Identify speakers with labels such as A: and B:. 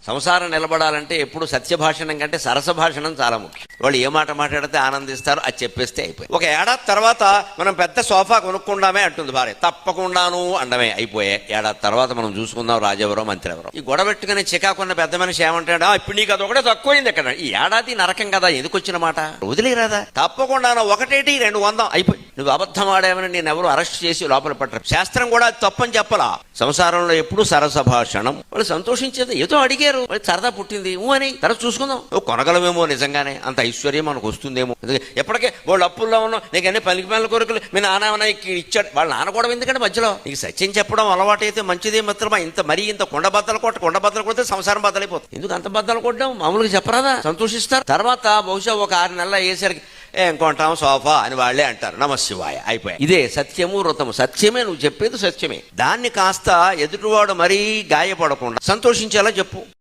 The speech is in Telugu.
A: సంసారం నిలబడాలంటే ఎప్పుడు సత్యభాషణం కంటే సరసభాషణం చాలా ముఖ్యం. వాళ్ళు ఏ మాట మాట్లాడితే ఆనందిస్తారో అది చెప్పేస్తే అయిపోయి. ఒక ఏడాది తర్వాత మనం పెద్ద సోఫా కొనుక్కుందామే అంటుంది భార్య, తప్పకుండాను అండమే. అయిపోయే ఏడాది తర్వాత మనం చూసుకుందాం రాజెవరో మంత్రి ఎవరో. ఈ గొడవ పెట్టుకుని చికాకున్న పెద్ద మనిషి ఏమంటాడా, ఇప్పుడు నీకు అది ఒకటే తక్కువైంది ఎక్కడ, ఈ ఏడాది నరకం కదా, ఎందుకు వచ్చిన మాట వదిలేరాదా, తప్పకుండాను 1:200 అయిపోయి. నువ్వు అబద్ధం ఆడావని నేను ఎవరు అరెస్ట్ చేసి లోపల పట్టరు. శాస్త్రం కూడా అది తప్పని చెప్పలా. సంసారంలో ఎప్పుడు సరస భాషణం. వాళ్ళు సంతోషించేది, ఏదో అడిగారు, వాళ్ళు సరదా పుట్టింది అని తర్వాత చూసుకుందాం. కొనగలమేమో, నిజంగానే అంత ఐశ్వర్యం మనకు వస్తుందేమో. ఎప్పటికే వాళ్ళు అప్పుల్లో ఉన్నాం, నీకు అన్ని పనికి పనుల కోరికలు మీ నాన్న ఇచ్చాడు. వాళ్ళ నాన్న కూడా ఎందుకంటే మధ్యలో నీకు సత్యం చెప్పడం అలవాటు అయితే మంచిదే మిత్రమా. ఇంత కొండ బద్దలు కొడితే సంసారం బద్దలైపోతుంది. ఎందుకు అంత బద్దలు కొట్టడం, మామూలుగా చెప్పరాదా, సంతోషిస్తారు. తర్వాత బహుశా ఒక 6 నెలలు అయ్యేసరికి ఏం కొంటాం సోఫా అని వాళ్ళే అంటారు, నమశివాయ అయిపోయాయి. ఇదే సత్యము వ్రతము. సత్యమే, నువ్వు చెప్పేది సత్యమే. దాన్ని కాస్త ఎదుటివాడు మరీ గాయపడకుండా సంతోషించేలా చెప్పు.